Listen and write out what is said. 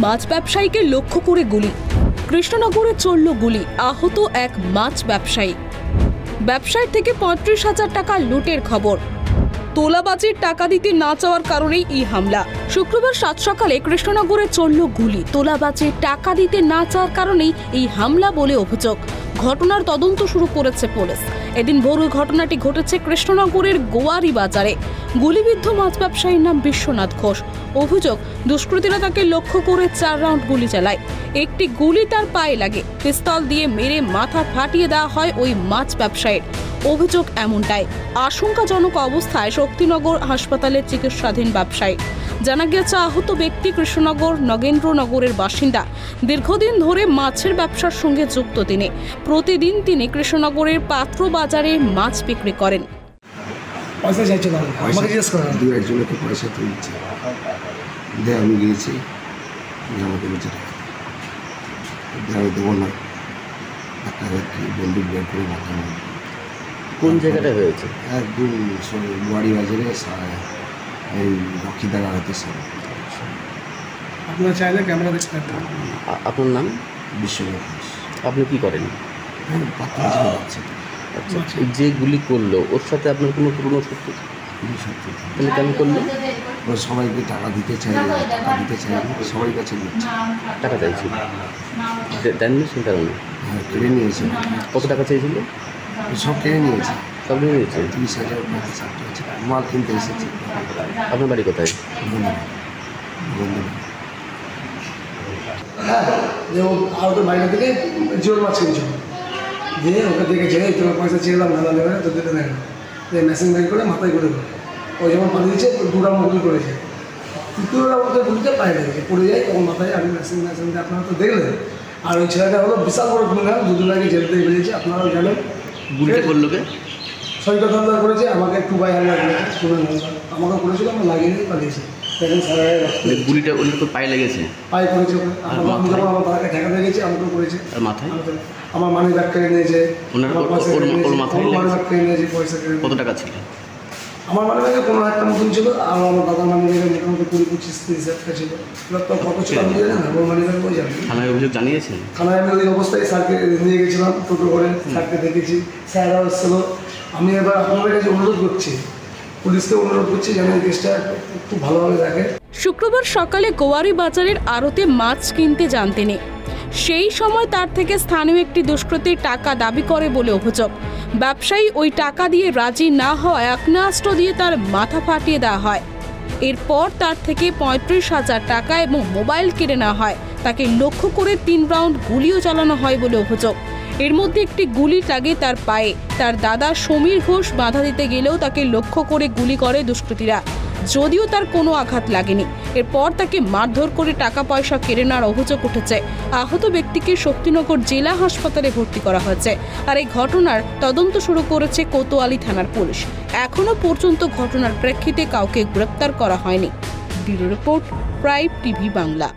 মাছ ব্যবসায়ীকে লক্ষ্য করে গুলি। কৃষ্ণনগরে চলল গুলি, আহত এক মাছ ব্যবসায়ী। ব্যবসায়ীর থেকে ৩৫,০০০ টাকা লুটের খবর। তোলাবাজির টাকা দিতে না চাওয়ার কারণেই এই হামলা। শুক্রবার সাত সকালে কৃষ্ণনগরে চলল গুলি। তোলাবাজির টাকা দিতে না চাওয়ার কারণেই এই হামলা বলে অভিযোগ। ঘটনার তদন্ত শুরু করেছে পুলিশ। এদিন ভোর ঘটনাটি ঘটেছে কৃষ্ণনগরের গোয়ারি বাজারে। গুলিবিদ্ধ মাছ ব্যবসায়ীর নাম বিশ্বনাথ ঘোষ। অভিযোগ, দুষ্কৃতীরা তাকে লক্ষ্য করে ৪ রাউন্ড গুলি চালায়। একটি গুলি তার পায়ে লাগে। পিস্তল দিয়ে মেরে মাথা ফাটিয়ে দেওয়া হয় ওই মাছ ব্যবসায়ীর। অভিযোগ এমনটাই। আশঙ্কাজনক অবস্থায় শক্তিনগর হাসপাতালে চিকিৎসাধীন ব্যবসায়ী। জানা গেছে আহত ব্যক্তি কৃষ্ণনগর নগেন্দ্রনগরের বাসিন্দা। দীর্ঘদিন ধরে মাছের ব্যবসার সঙ্গে যুক্ত তিনি। প্রতিদিন তিনি কৃষ্ণনগরের পাত্র বাজারে মাছ বিক্রি করেন। পয়সা চাইছে না, আমাকে জিজ্ঞেস করেন। দু একজনকে পয়সা তুলছে, আমি গিয়েছি, আমাকে বলছে আমি দেবো না, একটা বন্দুক বের করে মাথা মারি। কোন জায়গাটা হয়েছে? একদম গোয়ারি বাজারে এই রক্ষিতারা হতে সামনে। আপনারা চাইলে ক্যামেরা দেখতে পারেন। আপনার নাম? বিশ্বনাথ ঘোষ। আপনি কি করেন? পাত্র বাজারে যাচ্ছে। আচ্ছা, যে গুলি করলো ওর সাথে আপনার কোনো পুরনো শত্রু? সত্যি তাহলে কেন করলো? ও সবাইকে টাকা দিতে চাই, সবাই কাছে নিচ্ছে। টাকা চাইছিল, দেননি সেই কারণে? হ্যাঁ, কেড়ে নিয়েছে। কত টাকা চাইছিল? সব কেড়ে নিয়েছে। সব নিয়ে নিয়েছে? 30,000 আছে। মাল কিনতে এসেছে। আপনার বাড়ি কোথায়? হ্যাঁ, যে ও আহত বাইরে থেকে জিওর মাছ কিনছিল, দিয়ে ওকে দেখেছে তোমার পয়সা চেয়েলাম না, নেবে তো দিতে দেয় না। মেশিন বের করে মাথায় করে দেবে। ও যেমন পানি দিচ্ছে 2 রাউন্ড গুলি করেছে। 3 রাউন্ডের গুলিতে পায়ে লেগেছে, পড়ে যায় তখন মাথায়। আমি মেশিন দিয়ে আপনারা তো দেখলেন। আর ওই ছেলেটা হলো বিশাল বড় ক্রিমিনাল, 2 দিন আগে জেল থেকে বেরিয়েছে, আপনারাও জানেন। গুলিটা করলো কে? সৈকত হালদার করেছে, আমাকে 2 বাই হালদার করেছে, সুমন হালদার আমাকে করেছিল, আমরা লাগিয়ে দিয়ে পালিয়েছি। দেখেন স্যার, গুলিটা ওর তো পায়ে লেগেছে? পায়ে করেছে। আমি যখন আমার তাকে ঠেকা লেগেছে, আমাকেও করেছে। আর মাথায়? আমার মানি ব্যাগ কেড়ে নিয়েছে, পয়সা কেড়ে। কত টাকা ছিল? আমার মানি ব্যাগে 15,000 মতন ছিল, আর আমার দাদার মানি ব্যাগে মোটামুটি 20-25-30,000 টাকা ছিল। এবার তো কত ছিল আমি জানি না, ওর মানি ব্যাগ ওই জানি। থানায় অভিযোগ জানিয়েছেন? থানায় আমি ওই অবস্থায় স্যারকে নিয়ে গেছিলাম টোটো করে, স্যারকে দেখেছি, স্যাররাও এসেছিল। আমি এবার আপনাদের কাছে অনুরোধ করছি, পুলিশকে অনুরোধ করছি যেন এই কেসটা খুব ভালোভাবে দেখে। শুক্রবার সকালে গোয়ারি বাজারের আড়তে মাছ কিনতে যান তিনি। সেই সময় তার থেকে স্থানীয় একটি দুষ্কৃতী টাকা দাবি করে বলে অভিযোগ। ব্যবসায়ী ওই টাকা দিয়ে রাজি না হওয়ায় আগ্নেয়াস্ত্র দিয়ে তার মাথা ফাটিয়ে দেওয়া হয়। এরপর তার থেকে ৩৫,০০০ টাকা এবং মোবাইল কেড়ে নেওয়া হয়। তাকে লক্ষ্য করে 3 রাউন্ড গুলিও চালানো হয় বলে অভিযোগ। এর মধ্যে একটি গুলি লাগে তার পায়ে। তার দাদা সমীর ঘোষ বাধা দিতে গেলেও তাকে লক্ষ্য করে গুলি করে দুষ্কৃতীরা, যদিও তার কোনো আঘাত লাগেনি। এরপর তাকে মারধর করে টাকা পয়সা কেড়ে নেওয়ার অভিযোগ উঠেছে। আহত ব্যক্তিকে শক্তিনগর জেলা হাসপাতালে ভর্তি করা হয়েছে। আর এই ঘটনার তদন্ত শুরু করেছে কোতোয়ালি থানার পুলিশ। এখনো পর্যন্ত ঘটনার প্রেক্ষিতে কাউকে গ্রেপ্তার করা হয়নি। Bureau report, prime TV Bangla.